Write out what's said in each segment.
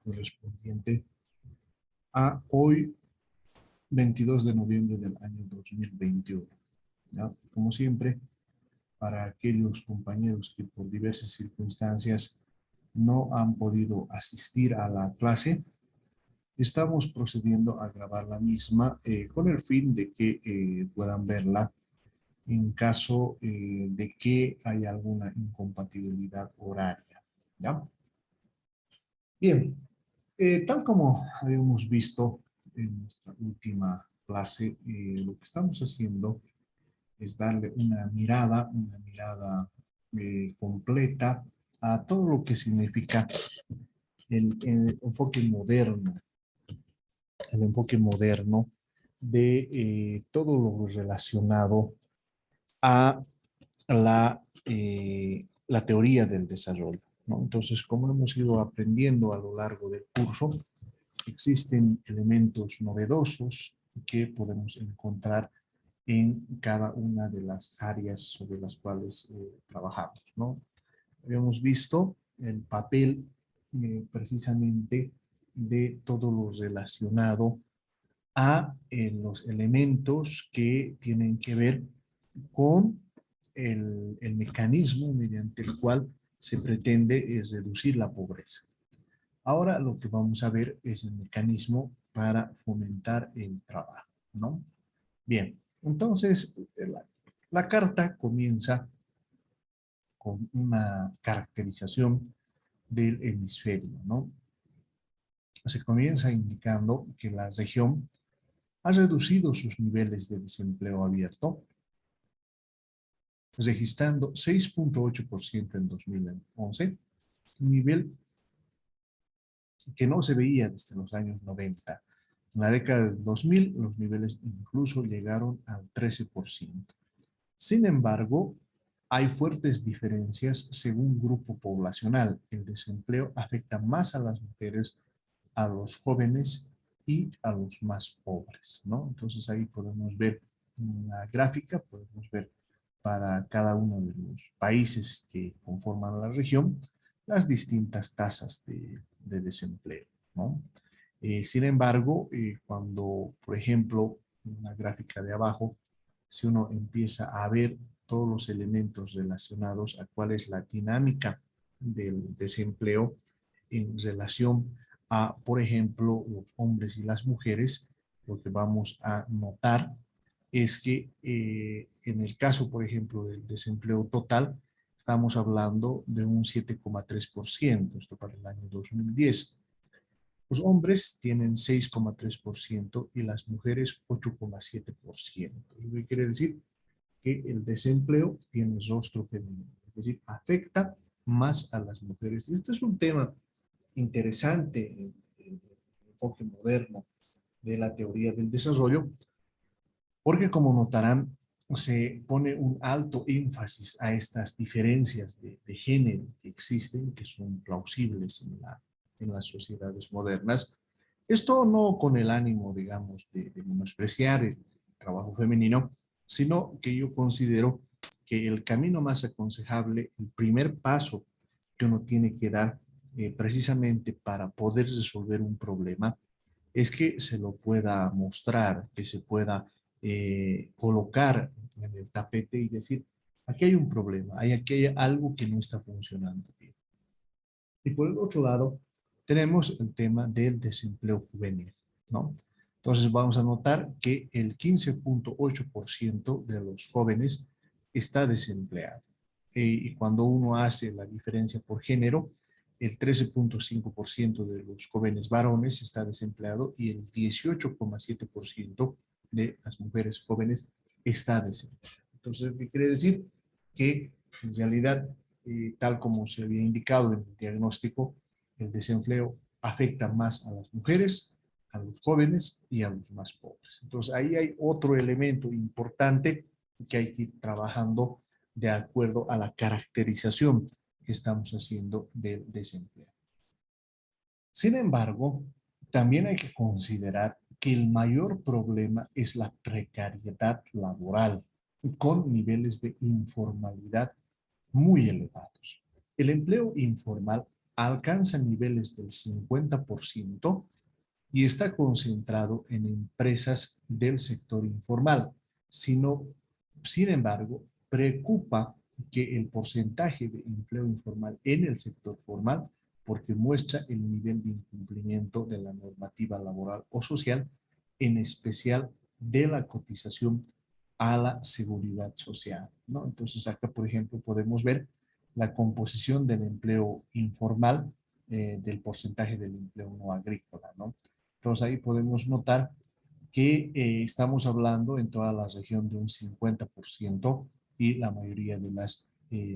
correspondiente a hoy, 22 de noviembre del año 2021. ¿Ya? Como siempre, para aquellos compañeros que por diversas circunstancias no han podido asistir a la clase, estamos procediendo a grabar la misma con el fin de que puedan verla en caso de que haya alguna incompatibilidad horaria. ¿Ya? Bien, tal como habíamos visto en nuestra última clase, lo que estamos haciendo es darle una mirada completa a todo lo que significa el enfoque moderno de todo lo relacionado a la teoría del desarrollo, ¿no? Entonces, como hemos ido aprendiendo a lo largo del curso, existen elementos novedosos que podemos encontrar en cada una de las áreas sobre las cuales trabajamos, ¿no? Habíamos visto el papel precisamente de todo lo relacionado a los elementos que tienen que ver con el mecanismo mediante el cual se pretende reducir la pobreza. Ahora lo que vamos a ver es el mecanismo para fomentar el trabajo, ¿no? Bien, entonces la carta comienza con una caracterización del hemisferio, ¿no? Se comienza indicando que la región ha reducido sus niveles de desempleo abierto, registrando 6.8% en 2011, nivel que no se veía desde los años 90. En la década del 2000, los niveles incluso llegaron al 13%. Sin embargo, hay fuertes diferencias según grupo poblacional. El desempleo afecta más a las mujeres, a los jóvenes y a los más pobres, ¿no? Entonces ahí podemos ver una gráfica, podemos ver para cada uno de los países que conforman la región las distintas tasas de desempleo, ¿no? Sin embargo, cuando, por ejemplo, en la gráfica de abajo, si uno empieza a ver todos los elementos relacionados a cuál es la dinámica del desempleo en relación a, por ejemplo, los hombres y las mujeres, lo que vamos a notar es que en el caso, por ejemplo, del desempleo total, estamos hablando de un 7,3%, esto para el año 2010. Los hombres tienen 6,3% y las mujeres 8,7%. Lo que quiere decir que el desempleo tiene rostro femenino, es decir, afecta más a las mujeres. Este es un tema interesante en el enfoque moderno de la teoría del desarrollo, porque como notarán, se pone un alto énfasis a estas diferencias de género que existen, que son plausibles en las sociedades modernas. Esto no con el ánimo, digamos, de menospreciar el trabajo femenino, sino que yo considero que el camino más aconsejable, el primer paso que uno tiene que dar precisamente para poder resolver un problema, es que se lo pueda mostrar, que se pueda colocar en el tapete y decir, aquí hay un problema, aquí hay algo que no está funcionando bien. Y por el otro lado, tenemos el tema del desempleo juvenil, ¿no? Entonces vamos a notar que el 15.8% de los jóvenes está desempleado. Y cuando uno hace la diferencia por género, el 13.5% de los jóvenes varones está desempleado y el 18,7% de las mujeres jóvenes está desempleado. Entonces, ¿qué quiere decir? Que en realidad, tal como se había indicado en el diagnóstico, el desempleo afecta más a las mujeres, a los jóvenes y a los más pobres. Entonces, ahí hay otro elemento importante que hay que ir trabajando de acuerdo a la caracterización que estamos haciendo del desempleo. Sin embargo, también hay que considerar que el mayor problema es la precariedad laboral, con niveles de informalidad muy elevados. El empleo informal alcanza niveles del 50% y está concentrado en empresas del sector informal. Sin embargo, preocupa que el porcentaje de empleo informal en el sector formal, porque muestra el nivel de incumplimiento de la normativa laboral o social, en especial de la cotización a la seguridad social, ¿no? Entonces acá, por ejemplo, podemos ver la composición del empleo informal, del porcentaje del empleo no agrícola, ¿no? Entonces ahí podemos notar que estamos hablando en toda la región de un 50% y la mayoría de las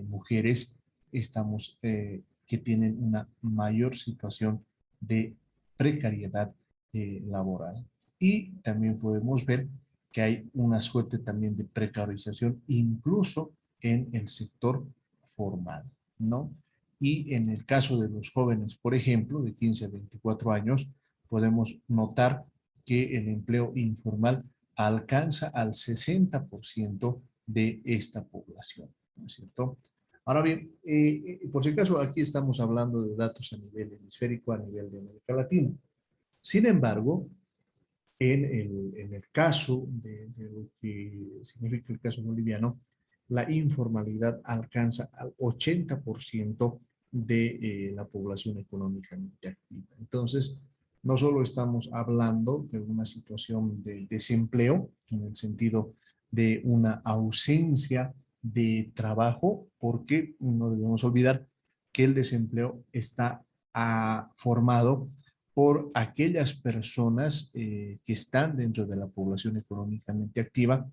mujeres estamos, que tienen una mayor situación de precariedad laboral. Y también podemos ver que hay una suerte también de precarización incluso en el sector formal, ¿no? Y en el caso de los jóvenes, por ejemplo, de 15 a 24 años, podemos notar que el empleo informal alcanza al 60% de esta población, ¿no es cierto? Ahora bien, por si acaso aquí estamos hablando de datos a nivel hemisférico, a nivel de América Latina. Sin embargo, en el caso de lo que significa el caso boliviano, la informalidad alcanza al 80% de la población económicamente activa. Entonces, no solo estamos hablando de una situación de desempleo, en el sentido de una ausencia de trabajo, porque no debemos olvidar que el desempleo está formado por aquellas personas que están dentro de la población económicamente activa,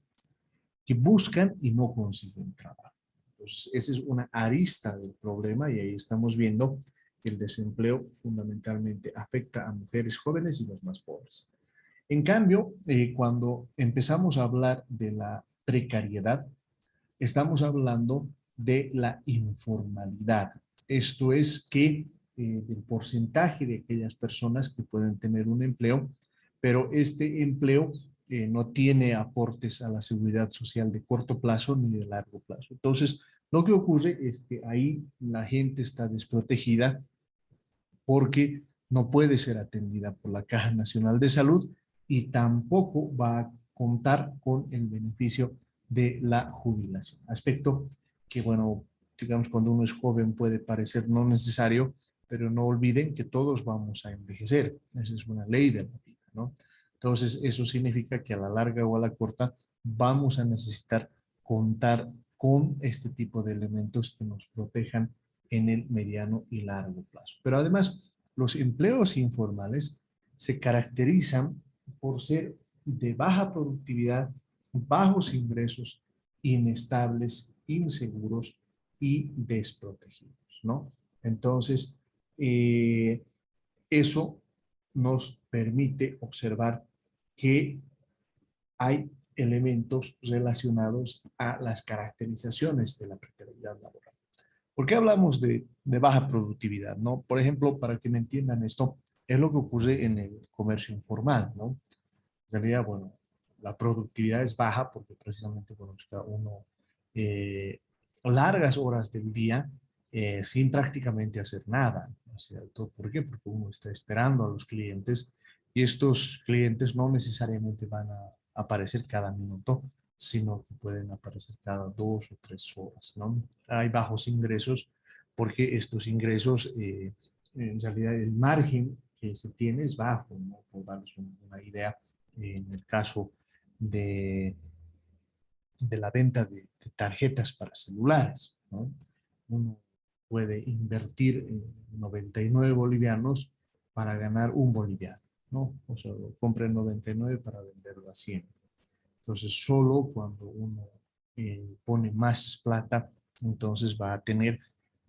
que buscan y no consiguen trabajo. Entonces, esa es una arista del problema y ahí estamos viendo que el desempleo fundamentalmente afecta a mujeres jóvenes y los más pobres. En cambio, cuando empezamos a hablar de la precariedad, estamos hablando de la informalidad. Esto es que del porcentaje de aquellas personas que pueden tener un empleo, pero este empleo no tiene aportes a la seguridad social de corto plazo ni de largo plazo. Entonces, lo que ocurre es que ahí la gente está desprotegida porque no puede ser atendida por la Caja Nacional de Salud y tampoco va a contar con el beneficio de la jubilación. Aspecto que, bueno, digamos, cuando uno es joven puede parecer no necesario, pero no olviden que todos vamos a envejecer. Esa es una ley de la vida, ¿no? Entonces, eso significa que a la larga o a la corta vamos a necesitar contar con este tipo de elementos que nos protejan en el mediano y largo plazo. Pero además, los empleos informales se caracterizan por ser de baja productividad, bajos ingresos, inestables, inseguros y desprotegidos, ¿no? Entonces, eh, eso nos permite observar que hay elementos relacionados a las caracterizaciones de la precariedad laboral. ¿Por qué hablamos de baja productividad? ¿No? Por ejemplo, para que me entiendan esto, es lo que ocurre en el comercio informal, ¿no? En realidad, bueno, la productividad es baja porque precisamente, bueno, está uno eh, largas horas del día sin prácticamente hacer nada, ¿no es cierto? ¿Por qué? Porque uno está esperando a los clientes y estos clientes no necesariamente van a aparecer cada minuto, sino que pueden aparecer cada 2 o 3 horas, ¿no? Hay bajos ingresos porque estos ingresos, en realidad el margen que se tiene es bajo, ¿no? Por darles una idea, en el caso de, de la venta de tarjetas para celulares, ¿no? Uno puede invertir 99 bolivianos para ganar un boliviano, ¿no? O sea, compra 99 para venderlo a 100. Entonces, solo cuando uno pone más plata, entonces va a tener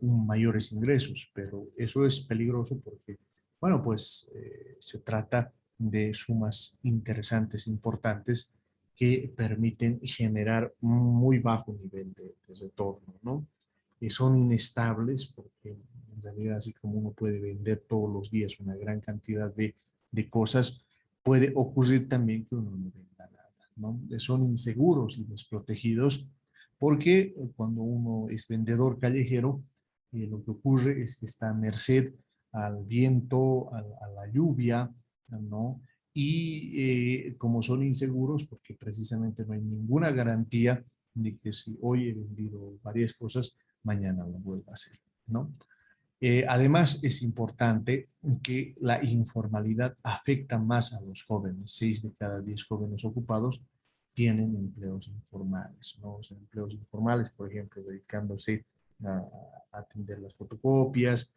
mayores ingresos, pero eso es peligroso porque, bueno, pues se trata de sumas interesantes, importantes, que permiten generar un muy bajo nivel de retorno, ¿no? Y son inestables porque en realidad, así como uno puede vender todos los días una gran cantidad de cosas, puede ocurrir también que uno no venda nada, ¿no? Son inseguros y desprotegidos porque cuando uno es vendedor callejero, lo que ocurre es que está a merced al viento, a la lluvia, ¿no? Y como son inseguros, porque precisamente no hay ninguna garantía de que si hoy he vendido varias cosas, mañana lo vuelva a hacer, ¿no? Además, es importante que la informalidad afecta más a los jóvenes. 6 de cada 10 jóvenes ocupados tienen empleos informales, ¿no? O sea, empleos informales, por ejemplo, dedicándose a, a atender las fotocopias,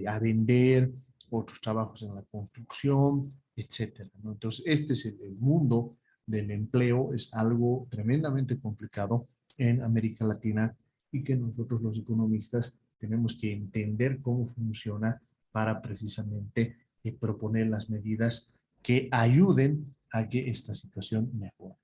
a vender, otros trabajos en la construcción, etcétera, ¿no? Entonces, este es el mundo del empleo, es algo tremendamente complicado en América Latina y que nosotros los economistas tenemos que entender cómo funciona para precisamente proponer las medidas que ayuden a que esta situación mejore.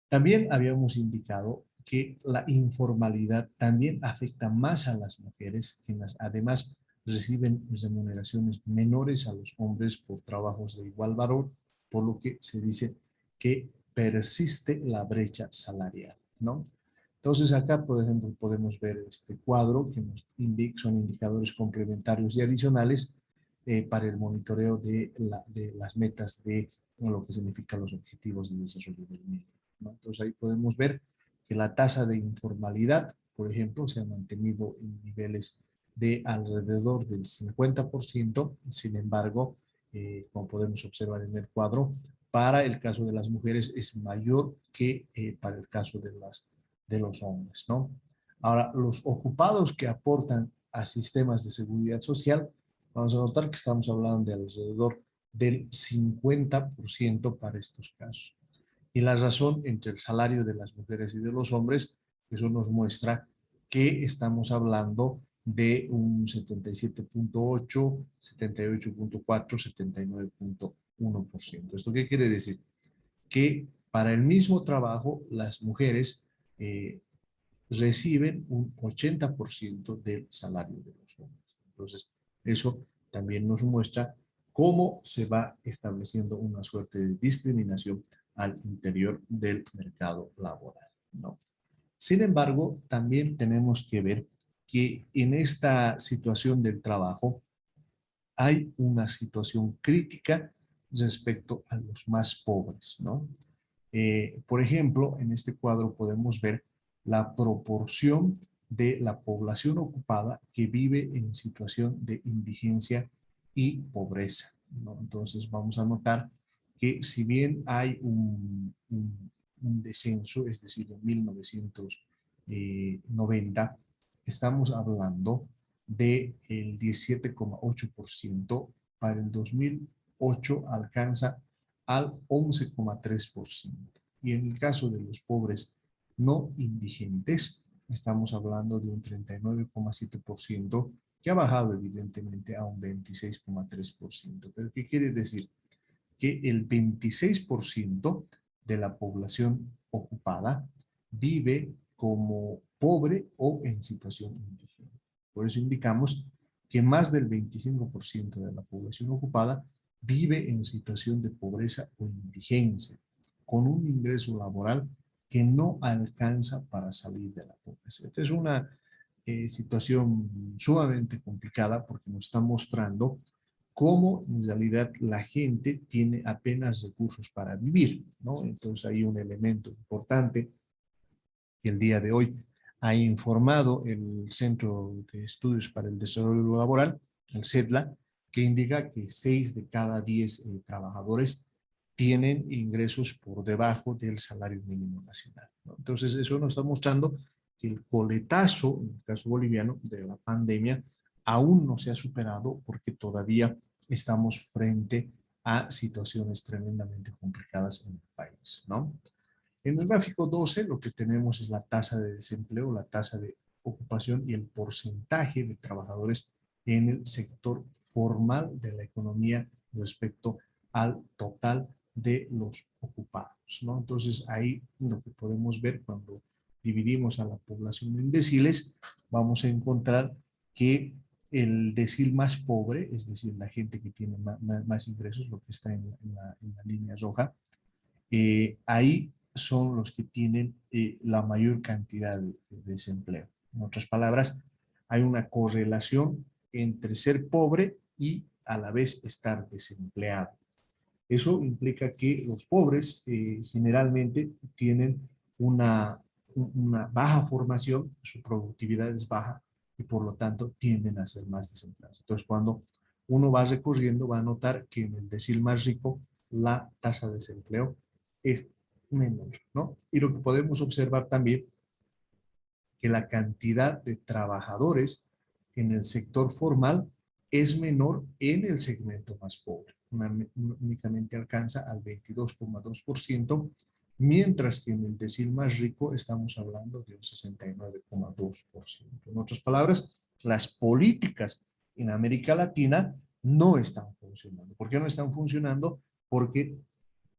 También habíamos indicado que la informalidad también afecta más a las mujeres, quienes además reciben remuneraciones menores a los hombres por trabajos de igual valor, por lo que se dice que persiste la brecha salarial, ¿no? Entonces acá, por ejemplo, podemos ver este cuadro que nos indica, son indicadores complementarios y adicionales para el monitoreo de las metas de lo que significan los objetivos de desarrollo del milenio, ¿no? Entonces ahí podemos ver que la tasa de informalidad, por ejemplo, se ha mantenido en niveles de alrededor del 50%, sin embargo, como podemos observar en el cuadro, para el caso de las mujeres es mayor que para el caso de los hombres, ¿no? Ahora, los ocupados que aportan a sistemas de seguridad social, vamos a notar que estamos hablando de alrededor del 50% para estos casos. Y la razón entre el salario de las mujeres y de los hombres, eso nos muestra que estamos hablando de un 77.8, 78.4, 79.1%. ¿Esto qué quiere decir? Que para el mismo trabajo las mujeres eh, reciben un 80% del salario de los hombres. Entonces, eso también nos muestra cómo se va estableciendo una suerte de discriminación al interior del mercado laboral, ¿no? Sin embargo, también tenemos que ver que en esta situación del trabajo hay una situación crítica respecto a los más pobres, ¿no? Por ejemplo, en este cuadro podemos ver la proporción de la población ocupada que vive en situación de indigencia y pobreza, ¿no? Entonces vamos a notar que si bien hay un descenso, es decir, en 1990, estamos hablando del 17,8%, para el 2008 alcanza al 11,3%. Y en el caso de los pobres no indigentes, estamos hablando de un 39,7%, que ha bajado evidentemente a un 26,3%. ¿Pero qué quiere decir? Que el 26% de la población ocupada vive como pobre o en situación indígena. Por eso indicamos que más del 25% de la población ocupada vive en situación de pobreza o indigencia, con un ingreso laboral que no alcanza para salir de la pobreza. Esta es una situación sumamente complicada porque nos está mostrando cómo en realidad la gente tiene apenas recursos para vivir, ¿no? Entonces hay un elemento importante que el día de hoy ha informado el Centro de Estudios para el Desarrollo Laboral, el CEDLA, que indica que 6 de cada 10 trabajadores tienen ingresos por debajo del salario mínimo nacional, ¿no? Entonces eso nos está mostrando que el coletazo, en el caso boliviano, de la pandemia aún no se ha superado porque todavía estamos frente a situaciones tremendamente complicadas en el país, ¿no? En el gráfico 12 lo que tenemos es la tasa de desempleo, la tasa de ocupación y el porcentaje de trabajadores en el sector formal de la economía respecto al total de los ocupados, ¿no? Entonces ahí lo que podemos ver cuando dividimos a la población en deciles, vamos a encontrar que el decil más pobre, es decir, la gente que tiene más ingresos, lo que está en la línea roja, ahí son los que tienen la mayor cantidad de desempleo. En otras palabras, hay una correlación entre ser pobre y a la vez estar desempleado. Eso implica que los pobres generalmente tienen una baja formación, su productividad es baja y por lo tanto tienden a ser más desempleados. Entonces, cuando uno va recorriendo, va a notar que en el decil más rico la tasa de desempleo es menor, ¿no? Y lo que podemos observar también que la cantidad de trabajadores en el sector formal es menor en el segmento más pobre. Únicamente alcanza al 22,2%, mientras que en el decil más rico estamos hablando de un 69,2%. En otras palabras, las políticas en América Latina no están funcionando. ¿Por qué no están funcionando? Porque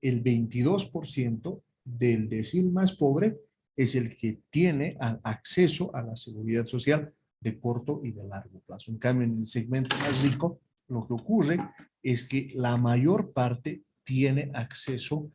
el 22% del decil más pobre es el que tiene acceso a la seguridad social de corto y de largo plazo. En cambio, en el segmento más rico, lo que ocurre es que la mayor parte tiene acceso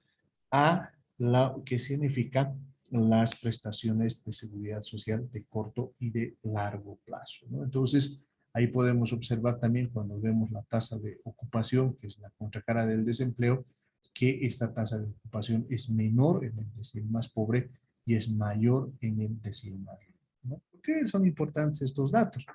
a lo que significa las prestaciones de seguridad social de corto y de largo plazo, ¿no? Entonces, ahí podemos observar también cuando vemos la tasa de ocupación, que es la contracara del desempleo, que esta tasa de ocupación es menor en el decil más pobre y es mayor en el decil más rico, ¿no? ¿Por qué son importantes estos datos?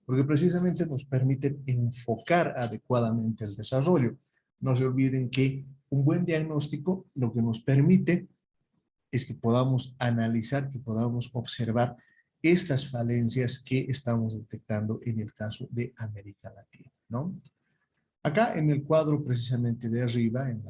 Porque precisamente nos permiten enfocar adecuadamente el desarrollo. No se olviden que un buen diagnóstico lo que nos permite es que podamos analizar, que podamos observar estas falencias que estamos detectando en el caso de América Latina, ¿no? Acá en el cuadro precisamente de arriba, en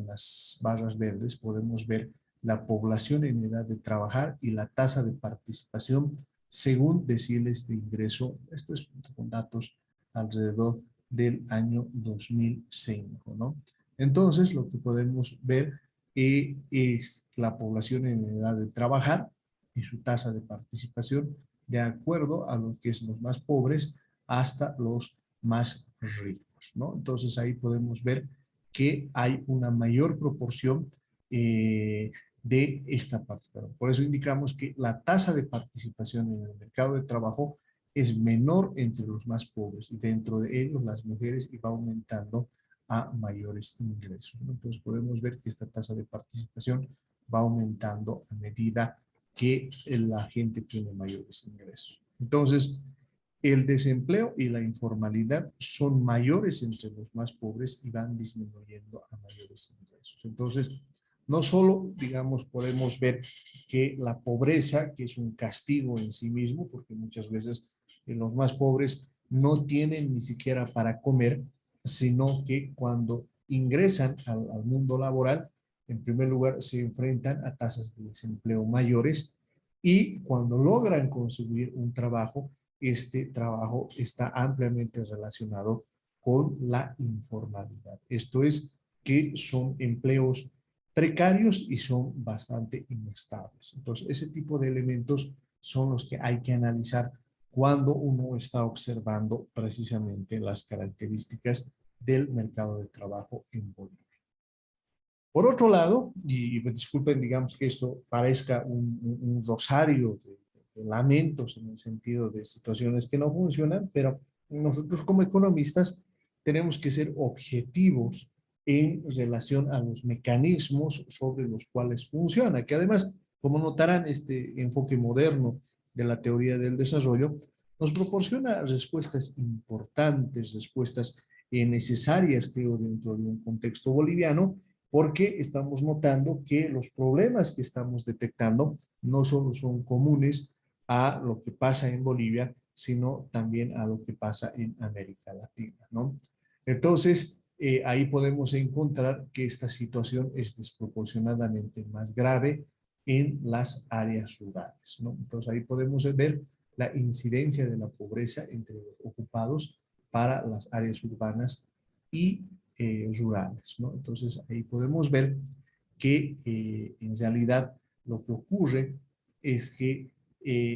las barras verdes, podemos ver la población en edad de trabajar y la tasa de participación según deciles de ingreso. Esto es con datos alrededor del año 2005, ¿no? Entonces, lo que podemos ver es la población en edad de trabajar y su tasa de participación de acuerdo a los que son los más pobres hasta los más ricos, ¿no? Entonces ahí podemos ver que hay una mayor proporción de esta participación. Por eso indicamos que la tasa de participación en el mercado de trabajo es menor entre los más pobres y dentro de ellos las mujeres y va aumentando a mayores ingresos, ¿no? Entonces podemos ver que esta tasa de participación va aumentando a medida que la gente tiene mayores ingresos. Entonces, el desempleo y la informalidad son mayores entre los más pobres y van disminuyendo a mayores ingresos. Entonces, no solo, digamos, podemos ver que la pobreza, que es un castigo en sí mismo, porque muchas veces los más pobres no tienen ni siquiera para comer, sino que cuando ingresan al mundo laboral, en primer lugar se enfrentan a tasas de desempleo mayores y cuando logran conseguir un trabajo, este trabajo está ampliamente relacionado con la informalidad. Esto es que son empleos precarios y son bastante inestables. Entonces, ese tipo de elementos son los que hay que analizar cuando uno está observando precisamente las características del mercado de trabajo en Bolivia. Por otro lado, y me disculpen, digamos que esto parezca un rosario de lamentos en el sentido de situaciones que no funcionan, pero nosotros como economistas tenemos que ser objetivos en relación a los mecanismos sobre los cuales funciona, que además, como notarán, este enfoque moderno de la teoría del desarrollo nos proporciona respuestas importantes, respuestas necesarias, creo, dentro de un contexto boliviano, porque estamos notando que los problemas que estamos detectando no solo son comunes a lo que pasa en Bolivia, sino también a lo que pasa en América Latina, ¿no? Entonces, ahí podemos encontrar que esta situación es desproporcionadamente más grave en las áreas rurales, ¿no? Entonces, ahí podemos ver la incidencia de la pobreza entre los ocupados para las áreas urbanas y rurales, ¿no? Entonces ahí podemos ver que en realidad lo que ocurre es que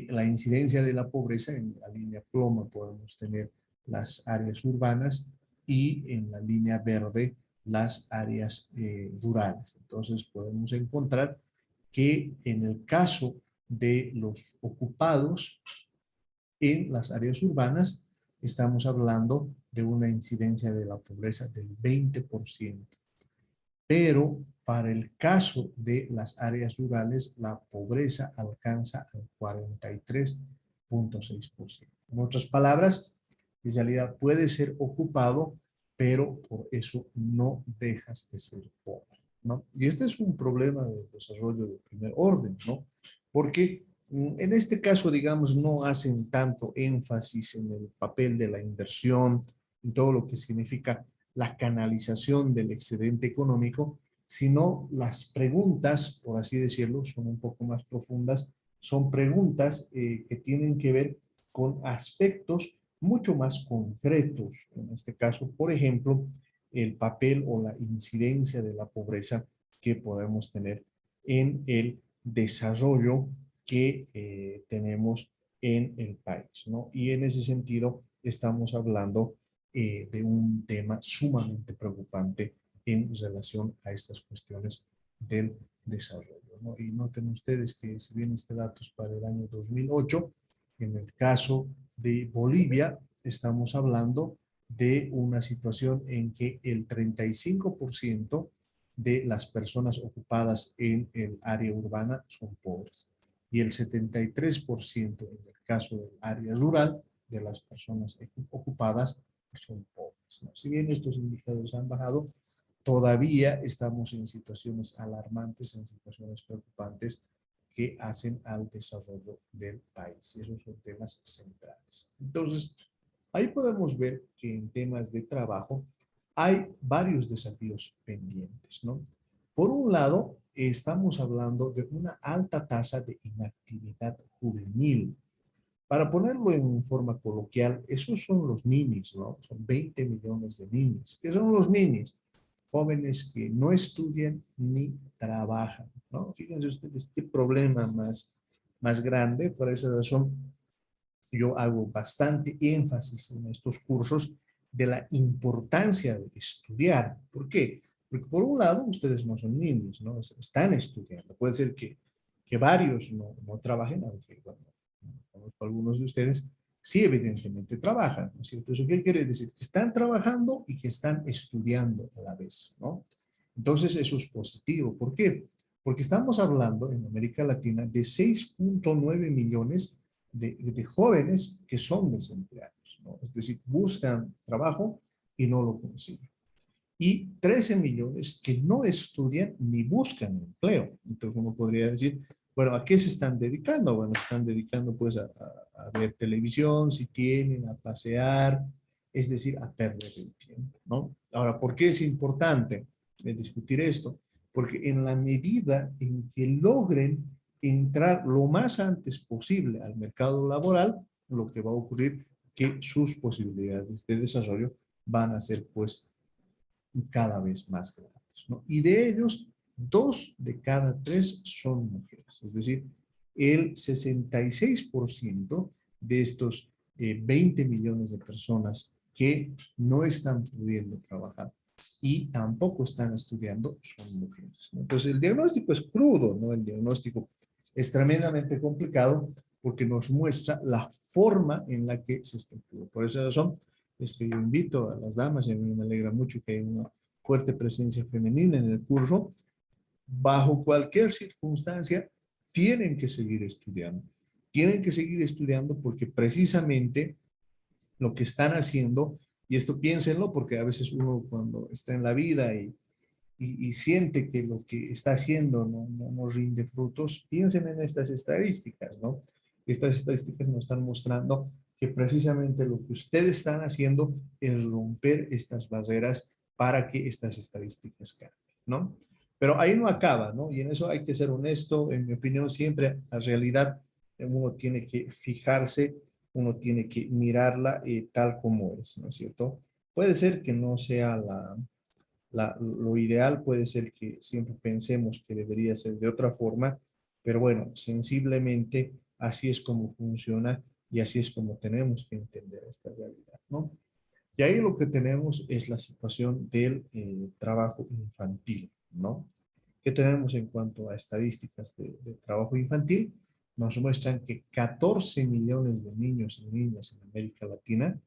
la incidencia de la pobreza en la línea ploma podemos tener las áreas urbanas y en la línea verde las áreas rurales. Entonces podemos encontrar que en el caso de los ocupados En las áreas urbanas estamos hablando de una incidencia de la pobreza del 20%. Pero para el caso de las áreas rurales, la pobreza alcanza al 43,6%. En otras palabras, en realidad puede ser ocupado, pero por eso no dejas de ser pobre, ¿no? Y este es un problema del desarrollo de primer orden, ¿no? Porque en este caso, digamos, no hacen tanto énfasis en el papel de la inversión, en todo lo que significa la canalización del excedente económico, sino las preguntas, por así decirlo, son un poco más profundas, son preguntas que tienen que ver con aspectos mucho más concretos. En este caso, por ejemplo, el papel o la incidencia de la pobreza que podemos tener en el desarrollo que tenemos en el país, ¿no? Y en ese sentido estamos hablando de un tema sumamente preocupante en relación a estas cuestiones del desarrollo, ¿no? Y noten ustedes que si bien este dato es para el año 2008, en el caso de Bolivia estamos hablando de una situación en que el 35% de las personas ocupadas en el área urbana son pobres y el 73% en el caso del área rural de las personas ocupadas son pobres, ¿no? Si bien estos indicadores han bajado, todavía estamos en situaciones alarmantes, en situaciones preocupantes que hacen al desarrollo del país. Y esos son temas centrales. Entonces, ahí podemos ver que en temas de trabajo hay varios desafíos pendientes, ¿no? Por un lado, estamos hablando de una alta tasa de inactividad juvenil. Para ponerlo en forma coloquial, esos son los ninis, ¿no? Son 20 millones de ninis. ¿Qué son los ninis? Jóvenes que no estudian ni trabajan, ¿no? Fíjense ustedes qué problema más grande. Por esa razón, yo hago bastante énfasis en estos cursos de la importancia de estudiar. ¿Por qué? Porque por un lado, ustedes no son niños, ¿no? Están estudiando. Puede ser que varios no trabajen, aunque, bueno, conozco a algunos de ustedes, sí, evidentemente trabajan, ¿no es cierto? ¿Eso qué quiere decir? Que están trabajando y que están estudiando a la vez, ¿no? Entonces, eso es positivo. ¿Por qué? Porque estamos hablando en América Latina de 6,9 millones de jóvenes que son desempleados, ¿no? Es decir, buscan trabajo y no lo consiguen. Y 13 millones que no estudian ni buscan empleo. Entonces uno podría decir, bueno, ¿a qué se están dedicando? Bueno, se están dedicando pues a ver televisión, si tienen, a pasear, es decir, a perder el tiempo, ¿no? Ahora, ¿por qué es importante discutir esto? Porque en la medida en que logren entrar lo más antes posible al mercado laboral, lo que va a ocurrir que sus posibilidades de desarrollo van a ser pues cada vez más grandes, ¿no? Y de ellos, 2 de cada 3 son mujeres. Es decir, el 66% de estos 20 millones de personas que no están pudiendo trabajar y tampoco están estudiando son mujeres, ¿no? Entonces, el diagnóstico es crudo, ¿no? El diagnóstico es tremendamente complicado porque nos muestra la forma en la que se estructura. Por esa razón, es que yo invito a las damas, y a mí me alegra mucho que haya una fuerte presencia femenina en el curso, bajo cualquier circunstancia, tienen que seguir estudiando. Tienen que seguir estudiando porque precisamente lo que están haciendo, y esto piénsenlo porque a veces uno cuando está en la vida y siente que lo que está haciendo no rinde frutos, piensen en estas estadísticas, ¿no? Estas estadísticas nos están mostrando que precisamente lo que ustedes están haciendo es romper estas barreras para que estas estadísticas cambien, ¿no? Pero ahí no acaba, ¿no? Y en eso hay que ser honesto, en mi opinión, siempre la realidad uno tiene que fijarse, uno tiene que mirarla tal como es, ¿no es cierto? Puede ser que no sea lo ideal, puede ser que siempre pensemos que debería ser de otra forma, pero bueno, sensiblemente así es como funciona y así es como tenemos que entender esta realidad, ¿no? Y ahí lo que tenemos es la situación del trabajo infantil, ¿no? ¿Qué tenemos en cuanto a estadísticas de trabajo infantil? nos muestran que 14 millones de niños y niñas en América Latina,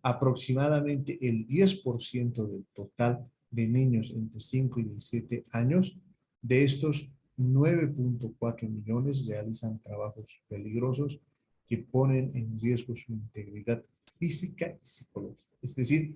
aproximadamente el 10% del total de niños entre 5 y 17 años, de estos 9.4 millones realizan trabajos peligrosos que ponen en riesgo su integridad física y psicológica. Es decir,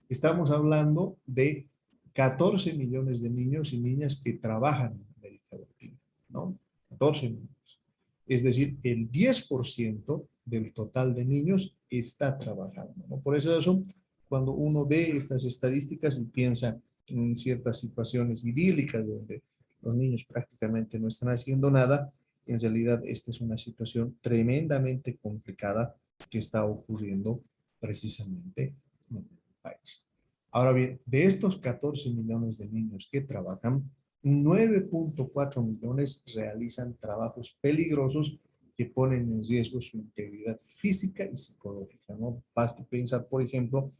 estamos hablando de 14 millones de niños y niñas que trabajan en América Latina, ¿no? 14 millones. Es decir, el 10% del total de niños está trabajando, ¿no? Por esa razón, cuando uno ve estas estadísticas y piensa en ciertas situaciones idílicas donde los niños prácticamente no están haciendo nada, en realidad esta es una situación tremendamente complicada que está ocurriendo precisamente en el país. Ahora bien, de estos 14 millones de niños que trabajan, 9.4 millones realizan trabajos peligrosos que ponen en riesgo su integridad física y psicológica, ¿no? Basta pensar, por ejemplo,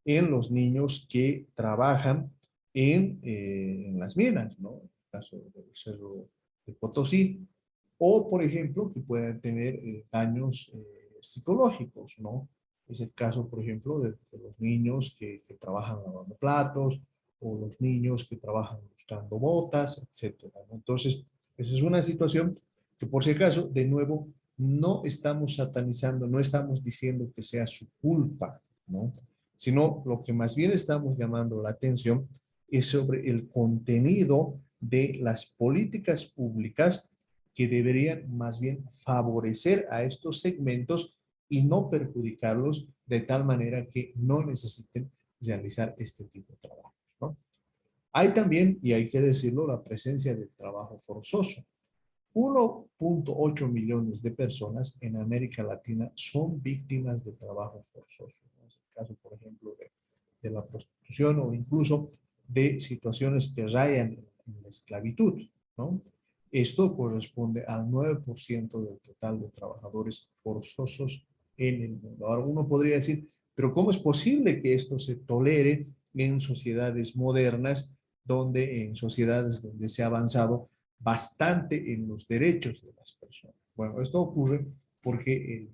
en los niños que trabajan en las minas, ¿no? En el caso del Cerro de Potosí, o, por ejemplo, que puedan tener daños psicológicos, ¿no? Es el caso, por ejemplo, de los niños que trabajan lavando platos, o los niños que trabajan buscando botas, etcétera, ¿no? Entonces, esa es una situación que, por si acaso, de nuevo, no estamos satanizando, no estamos diciendo que sea su culpa, ¿no? Sino lo que más bien estamos llamando la atención es sobre el contenido de las políticas públicas que deberían más bien favorecer a estos segmentos y no perjudicarlos de tal manera que no necesiten realizar este tipo de trabajo, ¿no? Hay también, y hay que decirlo, la presencia del trabajo forzoso. 1.8 millones de personas en América Latina son víctimas de trabajo forzoso, ¿no? Es el caso, por ejemplo, de la prostitución o incluso de situaciones que rayan en la esclavitud, ¿no? Esto corresponde al 9% del total de trabajadores forzosos en el mundo. Ahora uno podría decir, pero ¿cómo es posible que esto se tolere en sociedades modernas, en sociedades donde se ha avanzado bastante en los derechos de las personas? Bueno, esto ocurre porque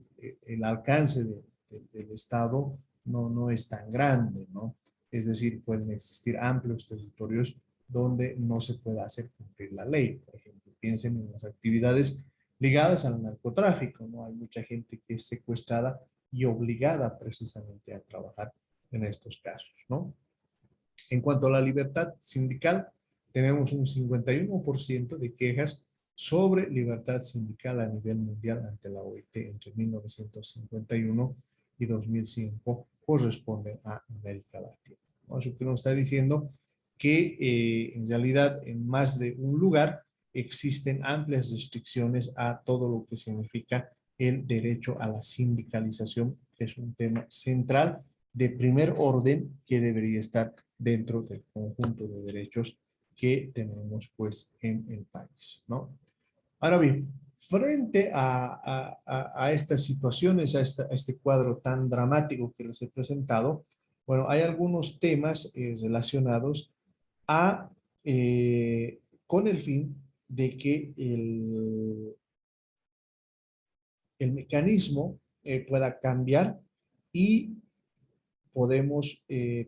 el alcance del Estado no es tan grande, ¿no? Es decir, pueden existir amplios territorios donde no se pueda hacer cumplir la ley. Por ejemplo, piensen en las actividades ligadas al narcotráfico, ¿no? Hay mucha gente que es secuestrada y obligada precisamente a trabajar en estos casos, ¿no? En cuanto a la libertad sindical, tenemos un 51% de quejas sobre libertad sindical a nivel mundial ante la OIT entre 1951 y 2005 corresponden a América Latina, ¿no? Eso que nos está diciendo que en realidad en más de un lugar existen amplias restricciones a todo lo que significa el derecho a la sindicalización, que es un tema central de primer orden que debería estar dentro del conjunto de derechos que tenemos pues en el país, ¿no? Ahora bien, frente a estas situaciones, a este cuadro tan dramático que les he presentado, bueno, hay algunos temas relacionados a, con el fin de que el mecanismo pueda cambiar y podemos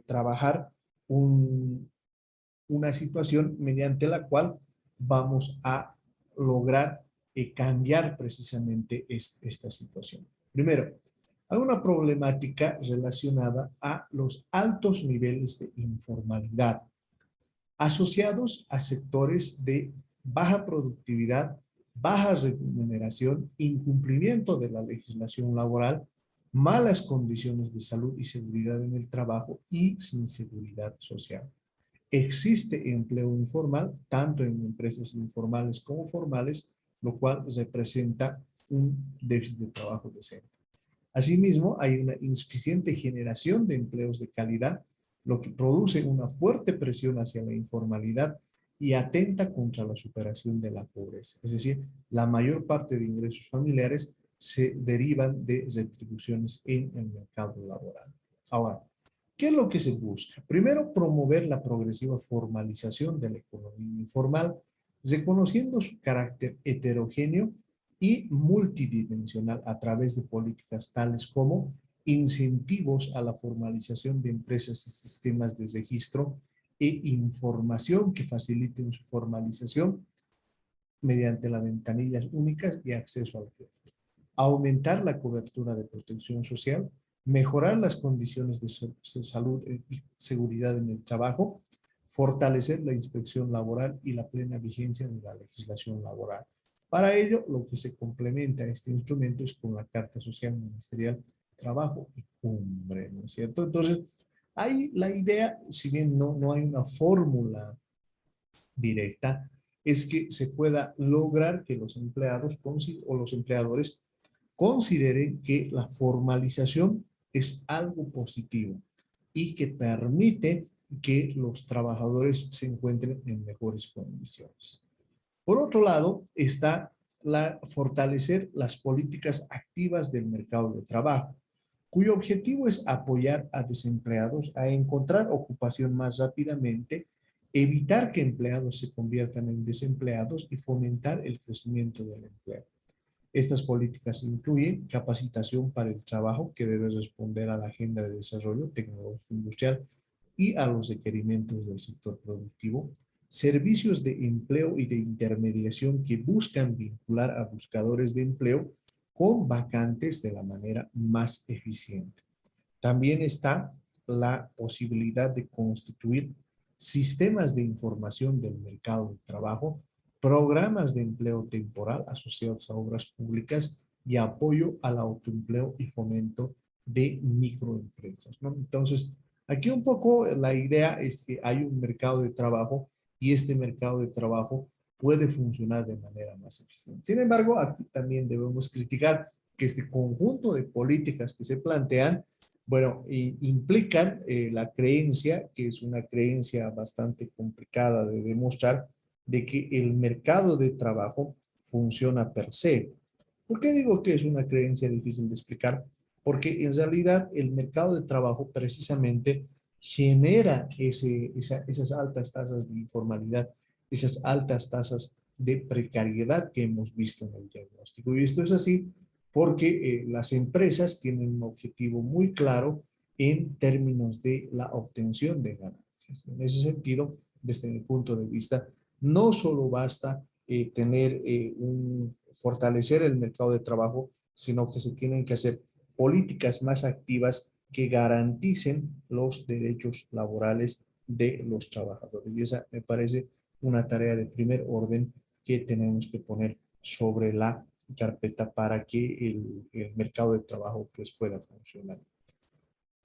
trabajar una situación mediante la cual vamos a lograr cambiar precisamente esta situación. Primero, hay una problemática relacionada a los altos niveles de informalidad asociados a sectores de baja productividad, baja remuneración, incumplimiento de la legislación laboral, malas condiciones de salud y seguridad en el trabajo y sin seguridad social. Existe empleo informal, tanto en empresas informales como formales, lo cual representa un déficit de trabajo decente. Asimismo, hay una insuficiente generación de empleos de calidad, lo que produce una fuerte presión hacia la informalidad y atenta contra la superación de la pobreza. Es decir, la mayor parte de ingresos familiares se derivan de retribuciones en el mercado laboral. Ahora, ¿qué es lo que se busca? Primero, promover la progresiva formalización de la economía informal, reconociendo su carácter heterogéneo y multidimensional a través de políticas tales como incentivos a la formalización de empresas y sistemas de registro e información que faciliten su formalización mediante las ventanillas únicas y acceso al crédito. Aumentar la cobertura de protección social, mejorar las condiciones de salud y seguridad en el trabajo, fortalecer la inspección laboral y la plena vigencia de la legislación laboral. Para ello, lo que se complementa a este instrumento es con la Carta Social Ministerial Trabajo y Cumbre, ¿no es cierto? Entonces, ahí la idea, si bien no hay una fórmula directa, es que se pueda lograr que los empleados o los empleadores consideren que la formalización es algo positivo y que permite que los trabajadores se encuentren en mejores condiciones. Por otro lado, está fortalecer las políticas activas del mercado de trabajo, cuyo objetivo es apoyar a desempleados a encontrar ocupación más rápidamente, evitar que empleados se conviertan en desempleados y fomentar el crecimiento del empleo. Estas políticas incluyen capacitación para el trabajo que debe responder a la agenda de desarrollo tecnológico industrial y a los requerimientos del sector productivo, servicios de empleo y de intermediación que buscan vincular a buscadores de empleo con vacantes de la manera más eficiente. También está la posibilidad de constituir sistemas de información del mercado de trabajo, programas de empleo temporal asociados a obras públicas y apoyo al autoempleo y fomento de microempresas, ¿no? Entonces, aquí un poco la idea es que hay un mercado de trabajo y este mercado de trabajo puede funcionar de manera más eficiente. Sin embargo, aquí también debemos criticar que este conjunto de políticas que se plantean, bueno, implican la creencia, que es una creencia bastante complicada de demostrar, de que el mercado de trabajo funciona per se. ¿Por qué digo que es una creencia difícil de explicar? Porque en realidad el mercado de trabajo precisamente genera esas altas tasas de informalidad, esas altas tasas de precariedad que hemos visto en el diagnóstico. Y esto es así porque las empresas tienen un objetivo muy claro en términos de la obtención de ganancias. En ese sentido, desde mi punto de vista, no solo basta fortalecer el mercado de trabajo, sino que se tienen que hacer políticas más activas que garanticen los derechos laborales de los trabajadores. Y esa me parece una tarea de primer orden que tenemos que poner sobre la carpeta para que el mercado de trabajo pues, pueda funcionar.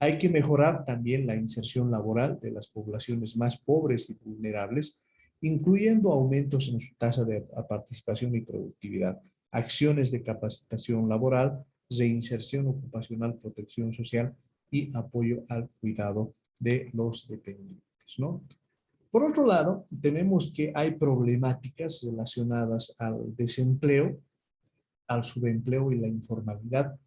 Hay que mejorar también la inserción laboral de las poblaciones más pobres y vulnerables, incluyendo aumentos en su tasa de participación y productividad, acciones de capacitación laboral, reinserción ocupacional, protección social y apoyo al cuidado de los dependientes, ¿no? Por otro lado, tenemos que hay problemáticas relacionadas al desempleo, al subempleo y la informalidad,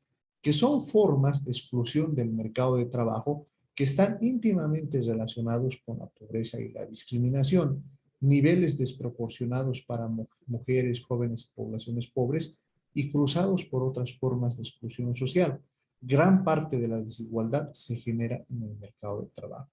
que son formas de exclusión del mercado de trabajo que están íntimamente relacionados con la pobreza y la discriminación, niveles desproporcionados para mujeres, jóvenes y poblaciones pobres y cruzados por otras formas de exclusión social. Gran parte de la desigualdad se genera en el mercado de trabajo.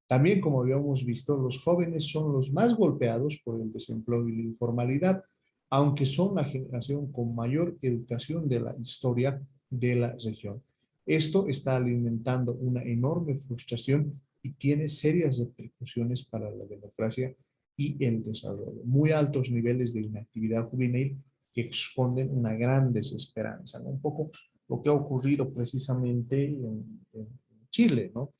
También, como habíamos visto, los jóvenes son los más golpeados por el desempleo y la informalidad, aunque son la generación con mayor educación de la historia de la región. Esto está alimentando una enorme frustración y tiene serias repercusiones para la democracia y el desarrollo. Muy altos niveles de inactividad juvenil que esconden una gran desesperanza, ¿no? Un poco lo que ha ocurrido precisamente en Chile, ¿no?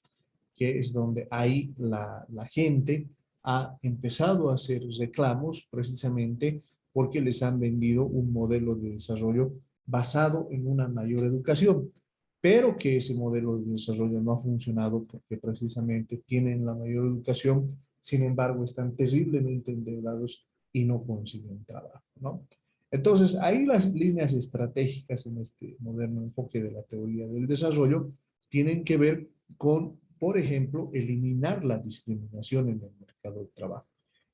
Que es donde ahí la gente ha empezado a hacer reclamos precisamente porque les han vendido un modelo de desarrollo basado en una mayor educación, pero que ese modelo de desarrollo no ha funcionado porque precisamente tienen la mayor educación, sin embargo están terriblemente endeudados y no consiguen trabajo, ¿no? Entonces, ahí las líneas estratégicas en este moderno enfoque de la teoría del desarrollo tienen que ver con, por ejemplo, eliminar la discriminación en el mercado de trabajo.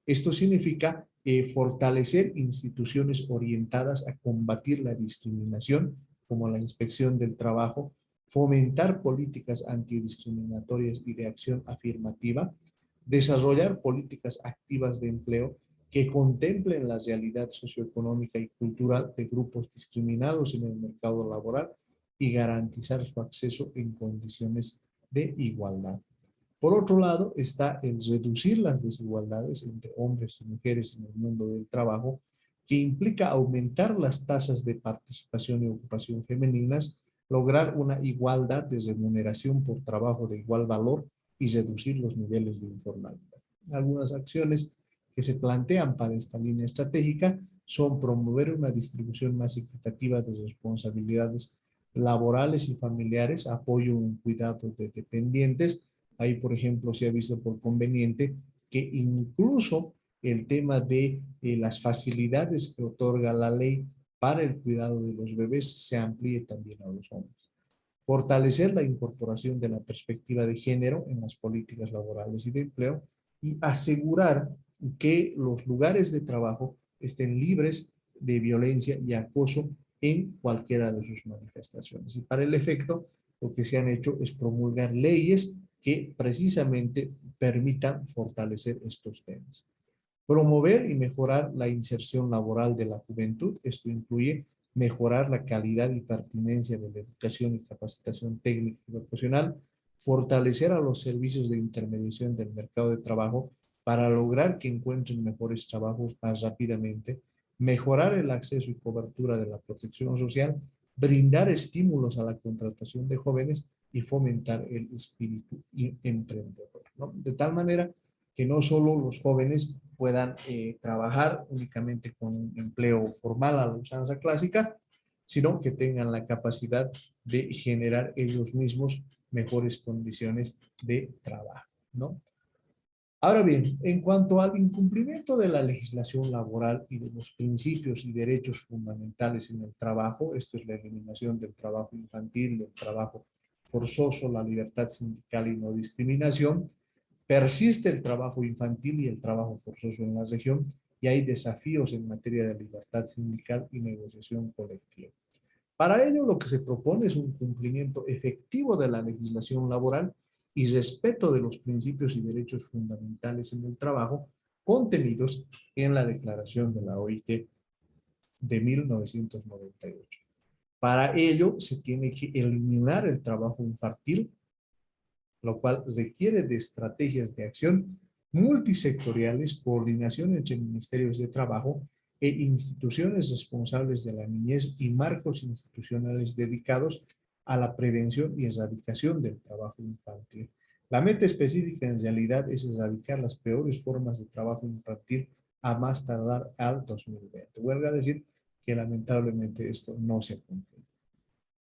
Esto significa fortalecer instituciones orientadas a combatir la discriminación, como la inspección del trabajo, fomentar políticas antidiscriminatorias y de acción afirmativa, desarrollar políticas activas de empleo que contemplen la realidad socioeconómica y cultural de grupos discriminados en el mercado laboral y garantizar su acceso en condiciones de igualdad. Por otro lado, está el reducir las desigualdades entre hombres y mujeres en el mundo del trabajo, que implica aumentar las tasas de participación y ocupación femeninas, lograr una igualdad de remuneración por trabajo de igual valor y reducir los niveles de informalidad. Algunas acciones que se plantean para esta línea estratégica son promover una distribución más equitativa de responsabilidades laborales y familiares, apoyo en cuidado de dependientes. Ahí, por ejemplo, se ha visto por conveniente que incluso el tema de las facilidades que otorga la ley para el cuidado de los bebés se amplíe también a los hombres. Fortalecer la incorporación de la perspectiva de género en las políticas laborales y de empleo y asegurar que los lugares de trabajo estén libres de violencia y acoso en cualquiera de sus manifestaciones. Y para el efecto, lo que se han hecho es promulgar leyes que precisamente permitan fortalecer estos temas. Promover y mejorar la inserción laboral de la juventud. Esto incluye mejorar la calidad y pertinencia de la educación y capacitación técnica y profesional, fortalecer a los servicios de intermediación del mercado de trabajo para lograr que encuentren mejores trabajos más rápidamente, mejorar el acceso y cobertura de la protección social, brindar estímulos a la contratación de jóvenes y fomentar el espíritu emprendedor, ¿no? De tal manera que no solo los jóvenes puedan trabajar únicamente con un empleo formal a la usanza clásica, sino que tengan la capacidad de generar ellos mismos mejores condiciones de trabajo, ¿no? Ahora bien, en cuanto al incumplimiento de la legislación laboral y de los principios y derechos fundamentales en el trabajo, esto es la eliminación del trabajo infantil, del trabajo forzoso, la libertad sindical y no discriminación, persiste el trabajo infantil y el trabajo forzoso en la región y hay desafíos en materia de libertad sindical y negociación colectiva. Para ello, lo que se propone es un cumplimiento efectivo de la legislación laboral y respeto de los principios y derechos fundamentales en el trabajo contenidos en la Declaración de la OIT de 1998. Para ello, se tiene que eliminar el trabajo infantil, lo cual requiere de estrategias de acción multisectoriales, coordinación entre ministerios de trabajo e instituciones responsables de la niñez y marcos institucionales dedicados a la prevención y erradicación del trabajo infantil. La meta específica en realidad es erradicar las peores formas de trabajo infantil a más tardar al 2020. Vuelvo a decir que lamentablemente esto no se cumple.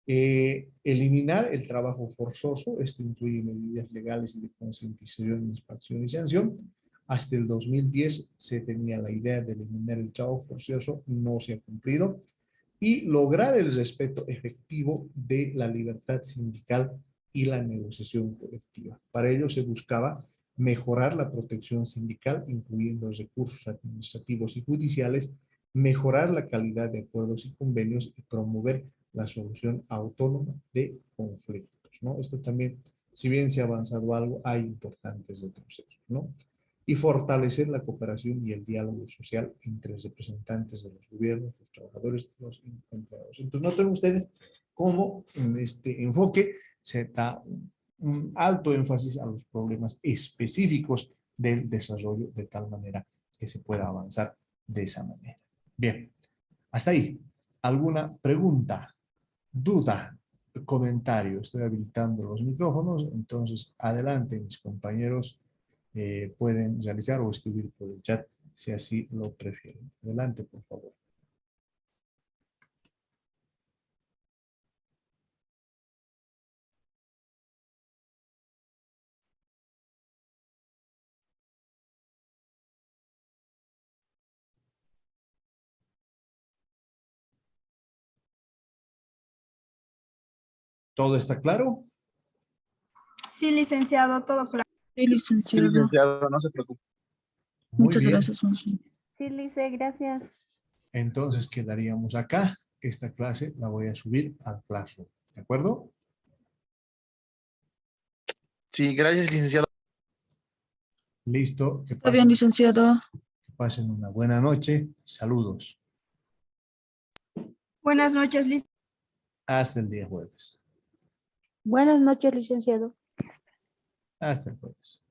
Eliminar el trabajo forzoso, esto incluye medidas legales y de concientización, inspección y sanción. Hasta el 2010 se tenía la idea de eliminar el trabajo forzoso, no se ha cumplido. Y lograr el respeto efectivo de la libertad sindical y la negociación colectiva. Para ello se buscaba mejorar la protección sindical, incluyendo recursos administrativos y judiciales, mejorar la calidad de acuerdos y convenios y promover la solución autónoma de conflictos, ¿no? Esto también, si bien se ha avanzado algo, hay importantes retrocesos, ¿no? Y fortalecer la cooperación y el diálogo social entre representantes de los gobiernos, los trabajadores y los empleados. Entonces, noten ustedes cómo en este enfoque se da un alto énfasis a los problemas específicos del desarrollo de tal manera que se pueda avanzar de esa manera. Bien, hasta ahí. ¿Alguna pregunta, duda, comentario? Estoy habilitando los micrófonos, entonces adelante mis compañeros pueden realizar o escribir por el chat si así lo prefieren. Adelante, por favor. ¿Todo está claro? Sí, licenciado, todo claro. Sí, Sí, licenciado. licenciado, no se preocupe. Muy Muchas bien. gracias, Monsi. Sí, Lice, gracias. Entonces quedaríamos acá. Esta clase la voy a subir al Classroom. ¿De acuerdo? Sí, gracias, licenciado. Listo. Está bien, licenciado. Que pasen una buena noche. Saludos. Buenas noches, Liz. Hasta el día jueves. Buenas noches, licenciado. Hasta el jueves.